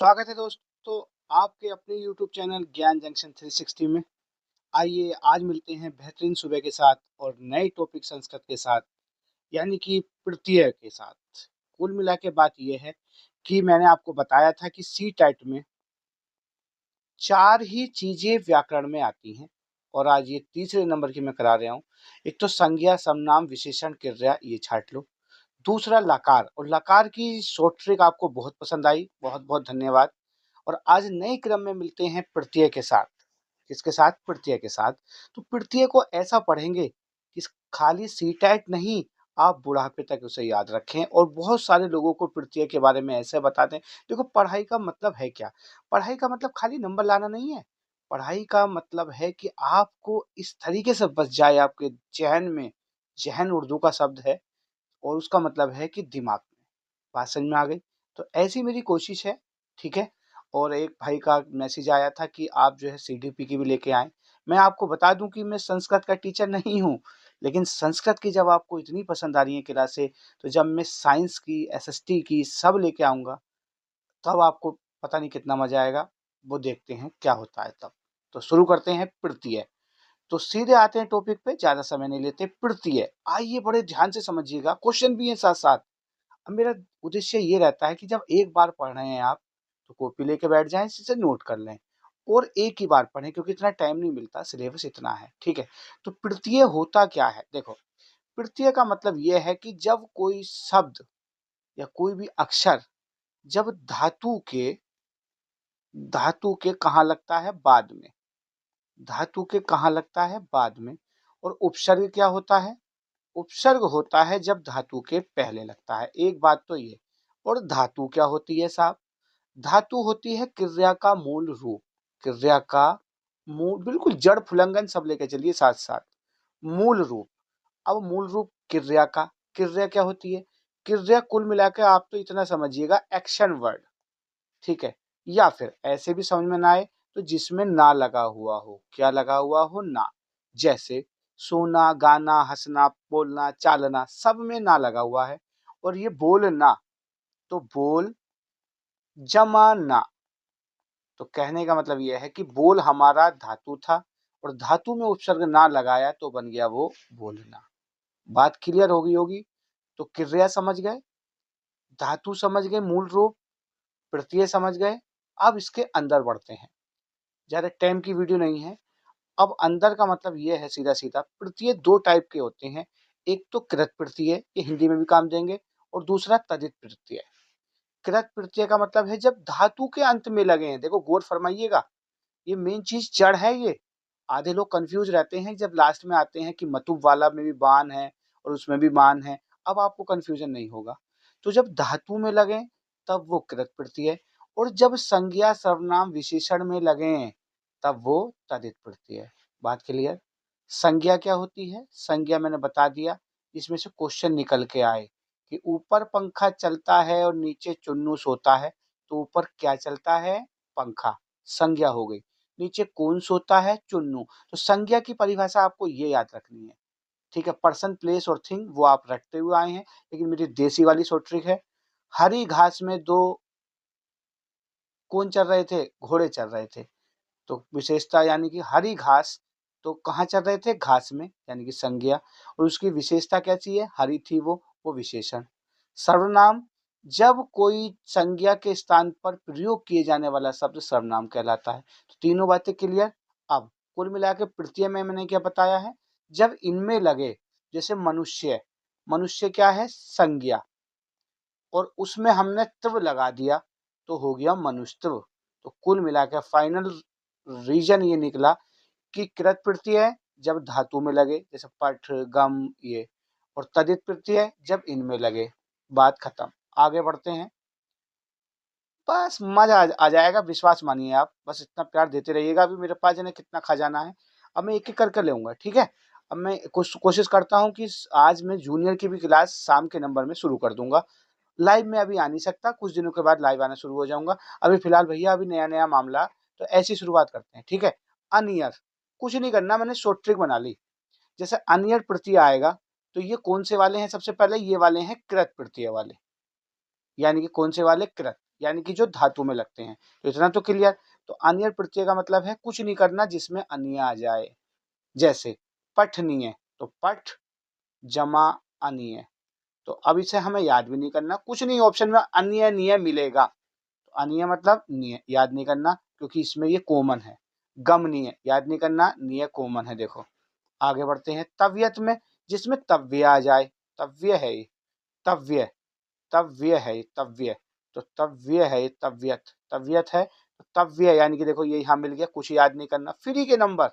स्वागत है दोस्तों आपके अपने YouTube चैनल ज्ञान जंक्शन 360 में। आइए आज मिलते हैं बेहतरीन सुबह के साथ और नए टॉपिक संस्कृत के साथ, यानी कि तृतीय के साथ। कुल मिला के बात यह है कि मैंने आपको बताया था कि सी टेट में 4 ही चीज़ें व्याकरण में आती हैं और आज ये तीसरे नंबर की मैं करा रहा हूँ। एक तो संज्ञा, सर्वनाम, विशेषण, क्रिया, ये छाँट लो। दूसरा लकार, और लकार की शॉर्ट ट्रिक आपको बहुत पसंद आई, बहुत-बहुत धन्यवाद। और आज नए क्रम में मिलते हैं प्रत्यय के साथ। किसके साथ? प्रत्यय के साथ। तो प्रत्यय को ऐसा पढ़ेंगे कि खाली सीटेट नहीं, आप बुढ़ापे तक उसे याद रखें और बहुत सारे लोगों को प्रत्यय के बारे में ऐसे बता दें। देखो, पढ़ाई का मतलब है क्या? पढ़ाई का मतलब खाली नंबर लाना नहीं है। पढ़ाई का मतलब है कि आपको इस तरीके से बस जाए आपके ज़हन में, ज़हन उर्दू का शब्द है और उसका मतलब है कि दिमाग में। बात समझ में आ गई? तो ऐसी मेरी कोशिश है, ठीक है? और एक भाई का मैसेज आया था कि आप जो है सीडीपी की भी लेके आएँ। मैं आपको बता दूँ कि मैं संस्कृत का टीचर नहीं हूँ, लेकिन संस्कृत की जब आपको इतनी पसंद आ रही है क्लासें, तो जब मैं साइंस की, एसएसटी की सब लेके आऊँगा, तब आपको पता नहीं कितना मज़ा आएगा। वो देखते हैं क्या होता है तब। तो शुरू करते हैं तृतीय। तो सीधे आते हैं टॉपिक पे, ज़्यादा समय नहीं लेते। तृतीय, आइए बड़े ध्यान से समझिएगा, क्वेश्चन भी है साथ-साथ। अब मेरा उद्देश्य ये रहता है कि जब एक बार पढ़ रहे हैं आप, तो कॉपी लेके बैठ जाएँ, इसे नोट कर लें और एक ही बार पढ़ें क्योंकि इतना टाइम नहीं मिलता, सिलेबस इतना है, ठीक है? तो तृतीय होता क्या है? देखो, तृतीय का मतलब ये है कि जब कोई शब्द या कोई भी अक्षर जब धातु के कहाँ लगता है? बाद में। धातु के कहाँ लगता है? बाद में। और उपसर्ग क्या होता है? उपसर्ग होता है जब धातु के पहले लगता है। एक बात तो ये। और धातु क्या होती है साहब? धातु होती है क्रिया का मूल रूप। क्रिया का मूल, बिल्कुल जड़ फुलंगन सब लेके चलिए साथ साथ। मूल रूप। अब मूल रूप क्रिया का, क्रिया क्या होती है? क्रिया कुल मिला के आप तो इतना समझिएगा, एक्शन वर्ड, ठीक है? या फिर ऐसे भी समझ में ना आए तो जिसमें ना लगा हुआ हो। क्या लगा हुआ हो? ना। जैसे सोना, गाना, हंसना, बोलना, चालना, सब में ना लगा हुआ है। और ये बोलना, तो बोल जमा ना। तो कहने का मतलब यह है कि बोल हमारा धातु था और धातु में उपसर्ग ना लगाया तो बन गया वो बोलना। बात क्लियर हो गई होगी? तो क्रिया समझ गए, धातु समझ गए, मूल रूप, प्रत्यय समझ गए। अब इसके अंदर बढ़ते हैं। ज़्यादा टाइम की वीडियो नहीं है। अब अंदर का मतलब ये है सीधा-सीधा, प्रत्यय 2 टाइप के होते हैं। एक तो कृत प्रत्यय, ये हिंदी में भी काम देंगे, और दूसरा तदित प्रत्यय। कृत प्रत्यय का मतलब है जब धातु के अंत में लगे हैं। देखो गौर फरमाइएगा, ये मेन चीज़ जड़ है ये। आधे लोग कन्फ्यूज़ रहते हैं जब लास्ट में आते हैं कि मतुब वाला में भी बान है और उसमें भी मान है। अब आपको कन्फ्यूज़न नहीं होगा। तो जब धातु में लगें तब वो कृत प्रत्यय, और जब संज्ञा, सर्वनाम, विशेषण में लगें तब वो तदित प्रत्यय। बात क्लियर? संज्ञा क्या होती है? संज्ञा मैंने बता दिया। इसमें से क्वेश्चन निकल के आए कि ऊपर पंखा चलता है और नीचे चुन्नू सोता है, तो ऊपर क्या चलता है? पंखा, संज्ञा हो गई। नीचे कौन सोता है? चुन्नू। तो संज्ञा की परिभाषा आपको ये याद रखनी है, ठीक है? पर्सन, प्लेस और थिंग वो आप रटते हुए आए हैं, लेकिन मेरी देसी वाली शॉर्ट ट्रिक है। हरी घास में 2 कौन चल रहे थे? घोड़े चल रहे थे। तो विशेषता यानी कि हरी घास, तो कहाँ चल रहे थे? घास में, यानी कि संज्ञा। और उसकी विशेषता कैसी है? हरी थी वो विशेषण। सर्वनाम, जब कोई संज्ञा के स्थान पर प्रयोग किए जाने वाला शब्द सर्वनाम कहलाता है। तो तीनों बातें क्लियर? अब कुल मिला के प्रत्यय में मैंने क्या बताया है? जब इनमें लगे, जैसे मनुष्य, मनुष्य क्या है? संज्ञा, और उसमें हमने त्व लगा दिया तो हो गया मनुष्यत्व। तो कुल मिला के फाइनल रीजन ये निकला कि कृत प्रत्यय जब धातु में लगे, जैसे पठ, गम, ये, और तदित प्रत्यय जब इनमें लगे। बात खत्म। आगे बढ़ते हैं। बस मजा आ जाएगा, विश्वास मानिए आप, बस इतना प्यार देते रहिएगा। अभी मेरे पास जाने कितना खजाना है। अब मैं एक एक करके लेऊंगा, ठीक है? अब मैं कोशिश करता हूँ कि आज मैं जूनियर की भी क्लास शाम के नंबर में शुरू कर दूंगा। लाइव में अभी आ नहीं सकता, कुछ दिनों के बाद लाइव आना शुरू हो जाऊंगा। अभी फिलहाल भैया अभी नया नया मामला, तो ऐसी शुरुआत करते हैं, ठीक है? अनियर, कुछ नहीं करना, मैंने शॉर्ट ट्रिक बना ली। जैसे अनियर प्रत्यय आएगा, तो ये कौन से वाले हैं? सबसे पहले ये वाले हैं कृत प्रत्यय वाले, यानी कि कौन से वाले? कृत। यानी कि जो धातु में लगते हैं। तो इतना तो क्लियर। तो अनियर प्रत्यय का मतलब है कुछ नहीं करना जिसमें अन्य आ जाए। जैसे पठनीय, तो पठ जमा अनीय। तो अब इसे हमें याद भी नहीं करना, कुछ नहीं, ऑप्शन में अन्य निय मिलेगा। तो अनिय मतलब निय, याद नहीं करना क्योंकि इसमें ये कॉमन है। गमनीय याद नहीं करना, निय कॉमन है। देखो आगे बढ़ते हैं तव्यत में, जिसमें तव्य आ जाए। तव्य है ये, तव्य, तव्य है ये, तव्य। तो तव्य है ये, तव्यत, तव्यत है तो तव्य, यानी कि देखो ये यहाँ मिल गया, कुछ याद नहीं करना। फ्री के नंबर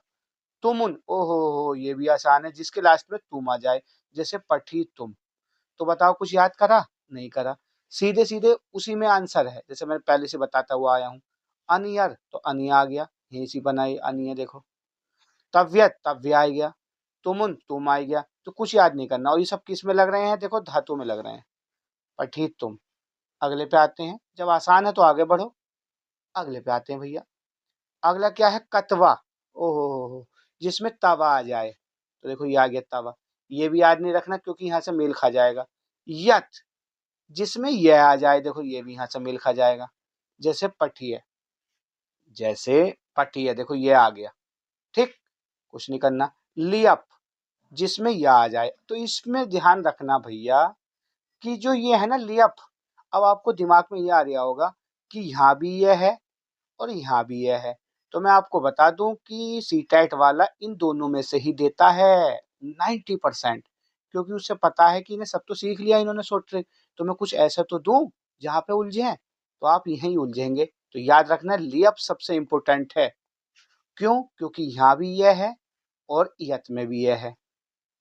तुमुन, ओहो हो, ये भी आसान है, जिसके लास्ट में तुम आ जाए। जैसे पठी तुम। तो बताओ कुछ याद करा? नहीं करा। सीधे सीधे उसी में आंसर है, जैसे मैं पहले से बताता हुआ आया हूँ। अनियर, तो अनिय आ गया, यही सी बनाई अनिय। देखो तव्यत, तव्य आ गया। तुमुन, तुम आ गया। तो कुछ याद नहीं करना। और ये सब किस में लग रहे हैं? देखो धातु में लग रहे हैं। पठी तुम। अगले पे आते हैं, जब आसान है तो आगे बढ़ो। अगले पे आते हैं भैया। अगला क्या है? कतवा। ओहो हो, जिसमें तवा आ जाए। तो देखो ये आ गया तवा। ये भी याद नहीं रखना क्योंकि यहाँ से मेल खा जाएगा। यत, जिसमें यह आ जाए। देखो ये भी यहाँ से मेल खा जाएगा। जैसे पठिय, जैसे पठिय, देखो ये आ गया। ठीक, कुछ नहीं करना। लियप, जिसमें यह आ जाए। तो इसमें ध्यान रखना भैया कि जो ये है ना लियप, अब आपको दिमाग में ये आ रहा होगा कि यहाँ भी यह है और यहाँ भी यह है। तो मैं आपको बता दूं कि सीटेट वाला इन दोनों में से ही देता है 90%, क्योंकि उसे पता है कि इन्हें सब तो सीख लिया इन्होंने शॉर्ट ट्रिक, तो मैं कुछ ऐसा तो दूं जहाँ पे उलझे हैं। तो आप यहीं उलझेंगे। तो याद रखना लियप सबसे इम्पोर्टेंट है। क्यों? क्योंकि यहाँ भी यह है और यत में भी यह है।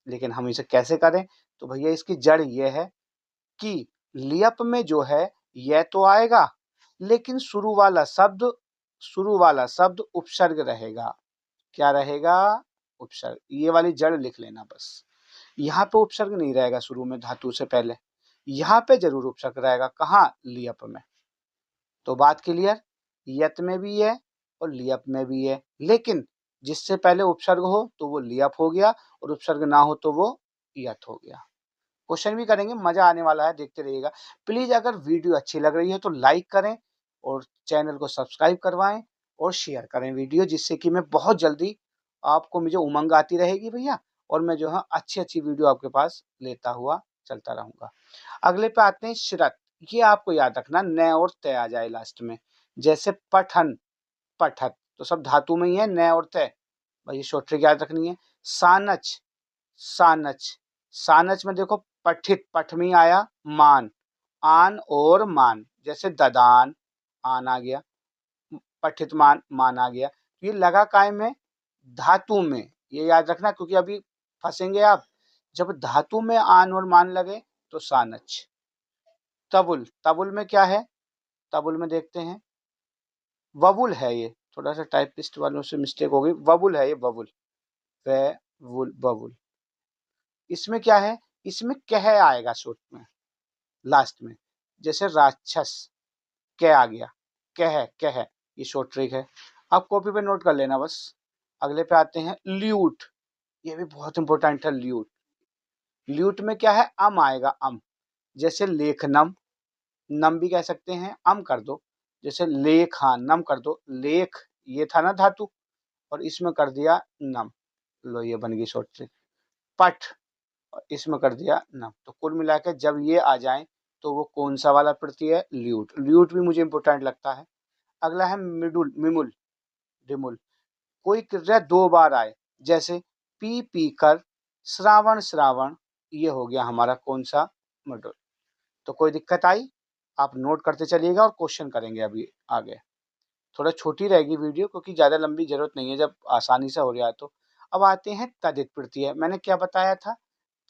लेकिन हम इसे कैसे करें? तो भैया इसकी जड़ ये है कि लियप में जो है यह तो आएगा, लेकिन शुरू वाला शब्द उपसर्ग रहेगा। क्या रहेगा? उपसर्ग। ये वाली जड़ लिख लेना बस। यहाँ पे उपसर्ग नहीं रहेगा शुरू में धातु से पहले, यहाँ पे जरूर उपसर्ग रहेगा। कहाँ? लियप में। तो बात क्लियर। यत में भी है और लियप में भी है, लेकिन जिससे पहले उपसर्ग हो तो वो लियप हो गया, और उपसर्ग ना हो तो वो यत हो गया। क्वेश्चन भी करेंगे, मजा आने वाला है, देखते रहिएगा। प्लीज अगर वीडियो अच्छी लग रही है तो लाइक करें और चैनल को सब्सक्राइब करवाएं और शेयर करें वीडियो, जिससे कि मैं बहुत जल्दी आपको मुझे उमंग आती रहेगी भैया, और मैं जो है अच्छी अच्छी वीडियो आपके पास लेता हुआ चलता रहूंगा। अगले पे आते हैं शरत। ये आपको याद रखना, न और तय आ जाए लास्ट में। जैसे पठन, पठत, तो सब धातु में ही है, न और तय। भाई शॉर्ट ट्रिक याद रखनी है। सानच, सानच, सानच में देखो पठित, पठ में आया मान, आन और मान। जैसे ददान, आन आ गया, पठित मान, मान आ गया। ये लगा काय में? धातु में। ये याद रखना क्योंकि अभी फंसेंगे आप। जब धातु में आन और मान लगे तो सानच। तबुल, तबुल में क्या है? तबुल में देखते हैं, वबुल है ये, थोड़ा सा टाइपिस्ट वालों से मिस्टेक हो गई। वबुल है ये, वबुल, वुल, बबुल। इसमें क्या है? इसमें कह आएगा शॉर्ट में, लास्ट में। जैसे राक्षस, कह आ गया, कह, कह। ये शॉर्ट ट्रिक है, आप कॉपी पे नोट कर लेना बस। अगले पे आते हैं ल्यूट। ये भी बहुत इंपॉर्टेंट है, ल्यूट। ल्यूट में क्या है? अम आएगा, अम। जैसे लेखनम, नम भी कह सकते हैं, अम कर दो। जैसे लेख, हाँ नम कर दो, लेख ये था ना धातु, और इसमें कर दिया नम। लो ये बन गई शॉर्ट ट्रिक। पठ, और इसमें कर दिया नम। तो कुल मिला के जब ये आ जाए तो वो कौन सा वाला प्रत्यय है? ल्यूट। ल्यूट भी मुझे इंपॉर्टेंट लगता है। अगला है मिडुल, मिमुल, डिमुल। कोई क्रिया दो बार आए, जैसे पी कर, श्रावण श्रावण। ये हो गया हमारा कौन सा? मिडुल। तो कोई दिक्कत आई? आप नोट करते चलिएगा और क्वेश्चन करेंगे अभी आगे। थोड़ा छोटी रहेगी वीडियो क्योंकि ज्यादा लंबी जरूरत नहीं है, जब आसानी से हो रहा है तो। अब आते हैं तदित प्रत्यय। मैंने क्या बताया था?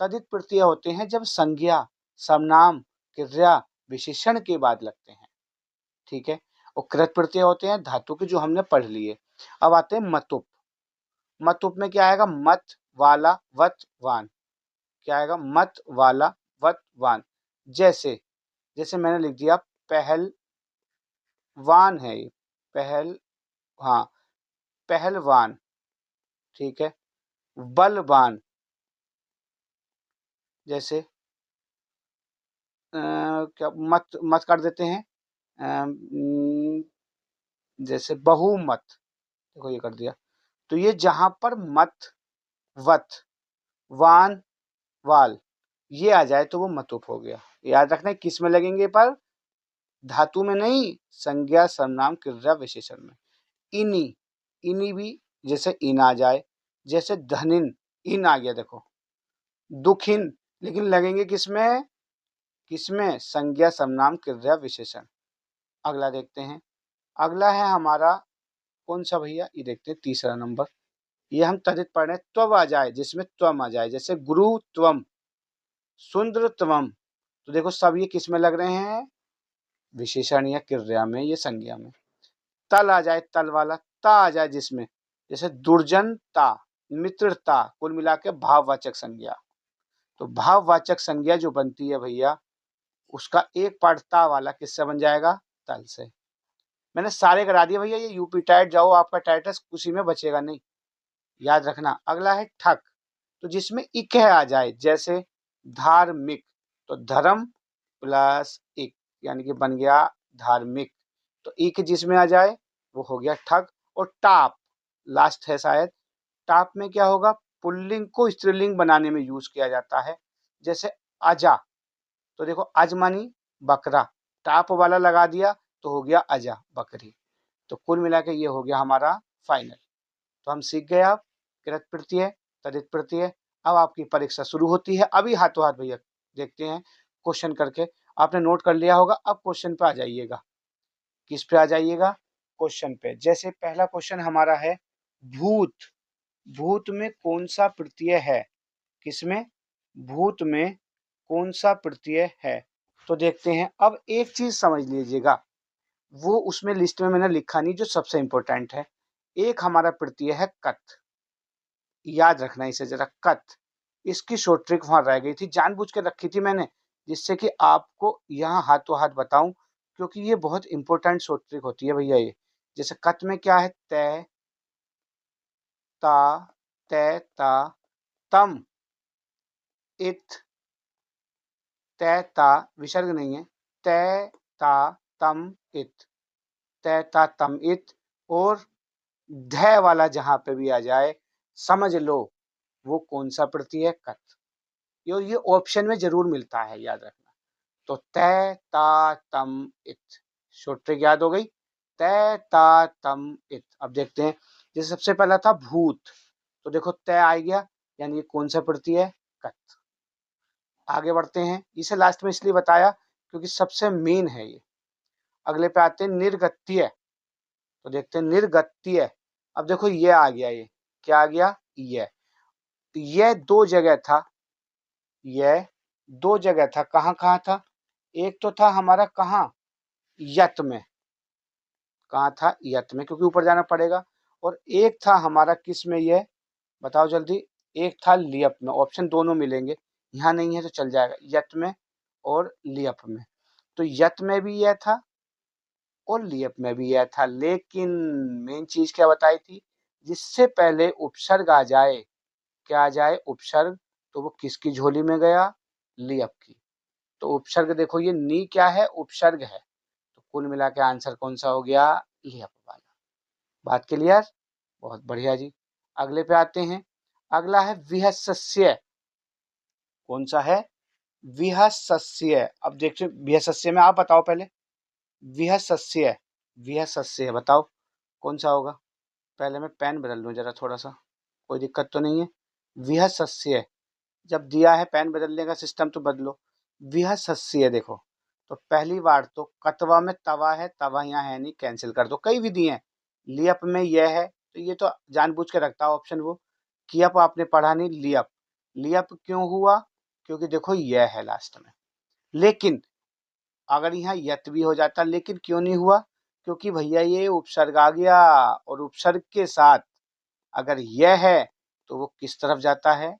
तदित प्रत्यय होते हैं जब संज्ञा, सर्वनाम, क्रिया, विशेषण के बाद लगते हैं। ठीक है। और कृत प्रत्यय होते हैं धातु के, जो हमने पढ़ लिए। अब आते हैं मतुप। मतुप में क्या आएगा? मत वाला वत वान। क्या आएगा? मत वाला वत वान। जैसे, जैसे मैंने लिख दिया पहलवान है ये, पहल, हाँ पहलवान। ठीक है। बलवान, जैसे क्या मत, मत कर देते हैं जैसे बहुमत, देखो ये कर दिया, तो ये जहां पर मत, वत, वान, वाल ये आ जाए तो वो मतुप हो गया। याद रखना है किस में लगेंगे, पर धातु में नहीं, संज्ञा सर्वनाम क्रिया विशेषण में। इनी, इनी भी जैसे इन आ जाए, जैसे धनिन इन आ गया देखो, दुखिन, लेकिन लगेंगे किसमें, किसमें, संज्ञा सर्वनाम क्रिया विशेषण। अगला देखते हैं, अगला है हमारा कौन सा भैया, ये देखते हैं तीसरा नंबर। ये हम तदित पढ़ रहे हैं, त्वम आ जाए जिसमें त्वम आ जाए, जैसे गुरु त्वम, सुंदर त्वम, तो देखो सब ये किस में लग रहे हैं, विशेषण या क्रिया में, ये संज्ञा में। तल आ जाए, तल वाला, ता आ जाए जिसमें, जैसे दुर्जनता, मित्रता, कुल मिला के भाववाचक संज्ञा। तो भाववाचक संज्ञा जो बनती है भैया, उसका एक पार्ट ता वाला किससे बन जाएगा, तल से। मैंने सारे करा दिए भैया, ये यूपी टाइट जाओ, आपका टाइटस उसी में बचेगा नहीं, याद रखना। अगला है ठक, तो जिसमें इक है आ जाए, जैसे धार्मिक, तो धर्म प्लस इक यानी कि बन गया धार्मिक, तो इक जिसमें आ जाए वो हो गया ठग। और टाप लास्ट है शायद, टाप में क्या होगा, पुल्लिंग को स्त्रीलिंग बनाने में यूज किया जाता है, जैसे अजा, तो देखो अज मानी बकरा, टाप वाला लगा दिया तो हो गया अजा बकरी। तो कुल मिला के ये हो गया हमारा फाइनल। तो हम सीख गए अब कृत प्रत्यय, तदित प्रत्यय। अब आपकी परीक्षा शुरू होती है, अभी हाथों हाथ भैया देखते हैं क्वेश्चन करके। आपने नोट कर लिया होगा, अब क्वेश्चन पे आ जाइएगा। किस पे आ जाइएगा, क्वेश्चन पे। जैसे पहला क्वेश्चन हमारा है भूत, भूत में कौन सा प्रत्यय है, किसमें, भूत में कौन सा प्रत्यय है। तो देखते हैं, अब एक चीज समझ लीजिएगा, वो उसमें लिस्ट में मैंने लिखा नहीं, जो सबसे इंपॉर्टेंट है। एक हमारा प्रत्यय है कत, याद रखना इसे जरा, कत। इसकी शॉर्ट ट्रिक वहां रह गई थी, जानबूझ के रखी थी मैंने, जिससे कि आपको यहाँ हाथों हाथ बताऊं, क्योंकि ये बहुत इंपॉर्टेंट शॉर्ट ट्रिक होती है भैया ये। जैसे कत में क्या है, तय, ता, तय, ता, तम, इत, तय, ता, विसर्ग नहीं है, तय, ता, तम, इत, तय, ता, तम, इत। और धय वाला जहां पे भी आ जाए, समझ लो वो कौन सा प्रत्यय है, कत। ये ऑप्शन में जरूर मिलता है, याद रखना। तो तय, ता, तम, इत, शॉर्ट ट्रिक याद हो गई, तय, ता, तम, इत। अब देखते हैं, जैसे सबसे पहला था भूत, तो देखो तय आ गया, यानी ये कौन सा प्रत्यय है, कत। आगे बढ़ते हैं, इसे लास्ट में इसलिए बताया क्योंकि सबसे मेन है ये। अगले पे आते हैं निर्गत्य, तो देखते हैं निर्गत्य। अब देखो ये आ गया, ये क्या आ गया, ये दो जगह था, यह दो जगह था, कहाँ कहाँ था, एक तो था हमारा कहाँ, यत में, कहाँ था, यत में, क्योंकि ऊपर जाना पड़ेगा। और एक था हमारा किस में, यह बताओ जल्दी, एक था लियप में। ऑप्शन दोनों मिलेंगे, यहाँ नहीं है तो चल जाएगा, यत में और लियप में। तो यत में भी यह था और लियप में भी यह था, लेकिन मेन चीज क्या बताई थी, जिससे पहले उपसर्ग आ जाए, क्या आ जाए, उपसर्ग, तो वो किसकी झोली में गया, लियप की। तो उपसर्ग देखो, ये नी क्या है, उपसर्ग है, तो कुल मिला के आंसर कौन सा हो गया, लियप वाला। बात क्लियर, बहुत बढ़िया जी। अगले पे आते हैं, अगला है विहसस्य, कौन सा है, विहसस्य। अब देखिए विहसस्य में आप बताओ पहले, विहसस्य, विहसस्य बताओ कौन सा होगा। पहले मैं पेन बदल लूं जरा थोड़ा सा, कोई दिक्कत तो नहीं है। विहसस्य, जब दिया है पेन बदलने का सिस्टम तो बदलो। विहसस्य देखो, तो पहली बार तो कतवा में तवा है, तवा यहाँ है नहीं, कैंसिल कर दो, कई विधि है। लियप में यह है, तो ये तो जानबूझ के रखता है ऑप्शन वो। कियप आपने पढ़ा नहीं, लियप, लियप क्यों हुआ, क्योंकि देखो यह है लास्ट में। लेकिन अगर यहाँ यत भी हो जाता, लेकिन क्यों नहीं हुआ, क्योंकि भैया ये उपसर्ग आ गया, और उपसर्ग के साथ अगर यह है तो वो किस तरफ जाता है,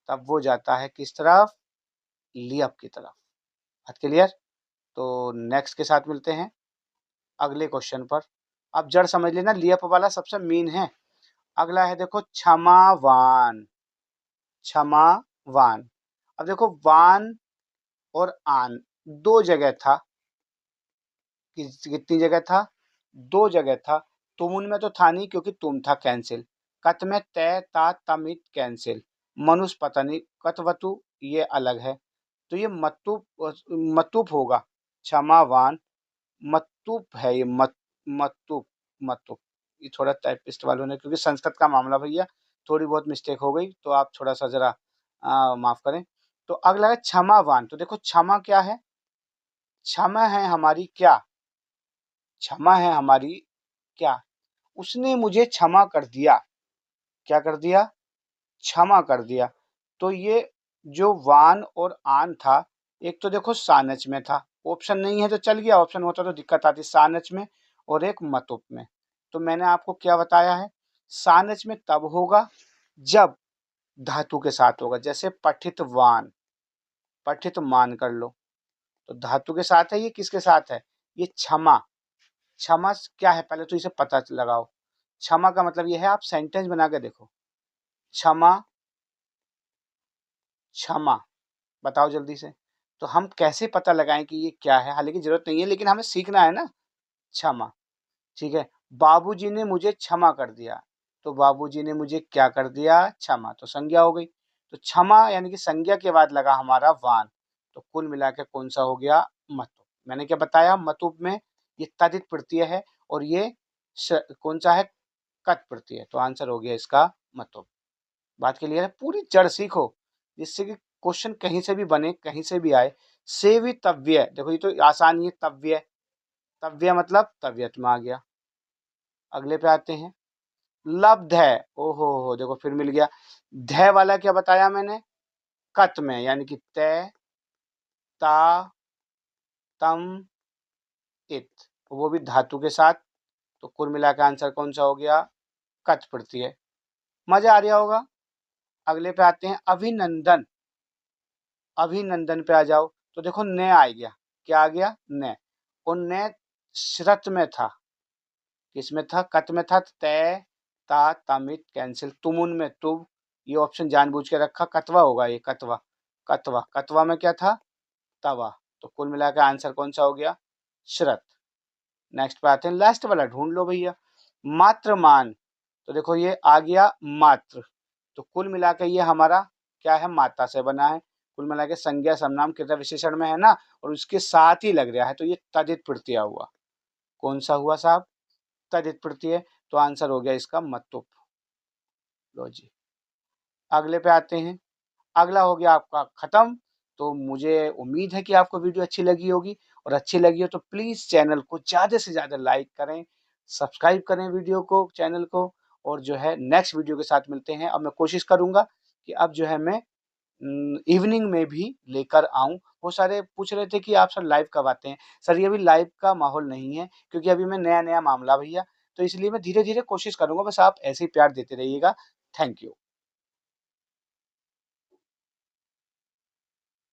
तब वो जाता है किस तरफ, लियप की तरफ। बात क्लियर। तो नेक्स्ट के साथ मिलते हैं अगले क्वेश्चन पर। अब जड़ समझ लेना, लियप वाला सबसे मेन है। अगला है देखो क्षमावान, क्षमावान। अब देखो वान और आन दो जगह था, कितनी जगह था, 2 जगह था। तुमुन में तो था नहीं क्योंकि तुम था, कैंसिल। कत में तय ता तमित कैंसिल। मनुष पता नहीं, कतवतु ये अलग है। तो ये मतुप होगा, क्षमावान। मतुप है ये, मतुप मतुप। ये थोड़ा टाइपिस्ट वालों ने, क्योंकि संस्कृत का मामला भैया, थोड़ी बहुत मिस्टेक हो गई तो आप थोड़ा सा जरा माफ करें। तो अगला है क्षमावान। तो देखो क्षमा क्या है, क्षमा है हमारी क्या, क्षमा है हमारी क्या, उसने मुझे क्षमा कर दिया। क्या कर दिया, क्षमा कर दिया। तो ये जो वान और आन था, एक तो देखो सानच में था, ऑप्शन नहीं है तो चल गया, ऑप्शन होता तो दिक्कत आती, सानच में और एक मतुप में। तो मैंने आपको क्या बताया है, सानच में तब होगा जब धातु के साथ होगा, जैसे पठित वान, पठित मान कर लो, तो धातु के साथ है, ये किसके साथ है, ये क्षमा। क्षमा क्या है, पहले तो इसे पता लगाओ। क्षमा का मतलब यह है, आप सेंटेंस बना के देखो, क्षमा, क्षमा, बताओ जल्दी से। तो हम कैसे पता लगाएं कि ये क्या है, हालांकि जरूरत नहीं है लेकिन हमें सीखना है ना। क्षमा, ठीक है। बाबूजी ने मुझे क्षमा कर दिया, तो बाबूजी ने मुझे क्या कर दिया, क्षमा, तो संज्ञा हो गई। तो क्षमा यानी कि संज्ञा के बाद लगा हमारा वान, तो कुल मिला के कौन सा हो गया, मतुप। मैंने क्या बताया, मतुप में ये तदित प्रत्यय है और ये कौन सा है, कत प्रत्यय, तो आंसर हो गया इसका मतुप। बात क्लियर है, पूरी जड़ सीखो जिससे कि क्वेश्चन कहीं से भी बने, कहीं से भी आए। सेवितव्य, देखो ये तो आसान ही है, तव्य, तव्य मतलब तबियत में आ गया। अगले पे आते हैं, लब्ध है, ओहो हो, देखो फिर मिल गया। ध वाला क्या बताया मैंने, कत में, यानी कि तय ता तम इत, वो भी धातु के साथ। तो कुल मिला के आंसर कौन सा हो गया, कत प्रत्यय। मजा आ रहा होगा। अगले पे आते हैं, अभिनंदन। अभिनंदन पे आ जाओ, तो देखो न आ गया, क्या आ गया, न, और न श्रत में था, किसमें था, कत में था, तय ता तमित कैंसिल, तुमुन में तुब, ये ऑप्शन जानबूझ के रखा, कतवा होगा ये, कतवा, कतवा, कतवा में क्या था, तवा। तो कुल मिलाकर आंसर कौन सा हो गया, श्रत। नेक्स्ट पे आते हैं, लास्ट वाला ढूंढ लो भैया, मात्र मान। तो देखो ये आ गया मात्र, तो कुल मिलाकर ये हमारा क्या है, माता से बना है। कुल मिला के संज्ञा सर्वनाम क्रिया विशेषण में है ना, और उसके साथ ही लग रहा है, तो ये तदित प्रत्यय हुआ। कौन सा हुआ साहब, तदित प्रत्यय। तो आंसर हो गया इसका मतुप। लो जी, अगले पे आते हैं। अगला हो गया आपका खत्म। तो मुझे उम्मीद है कि आपको वीडियो अच्छी लगी होगी, और अच्छी लगी हो तो प्लीज चैनल को ज्यादा से ज्यादा लाइक करें, सब्सक्राइब करें वीडियो को, चैनल को। और जो है नेक्स्ट वीडियो के साथ मिलते हैं। अब मैं कोशिश करूंगा कि अब जो है मैं इवनिंग में भी लेकर आऊं। वो सारे पूछ रहे थे कि आप सर लाइव कब आते हैं, सर ये अभी लाइव का माहौल नहीं है, क्योंकि अभी मैं नया नया मामला भैया, तो इसलिए मैं धीरे धीरे कोशिश करूंगा, बस आप ऐसे ही प्यार देते रहिएगा। Thank you.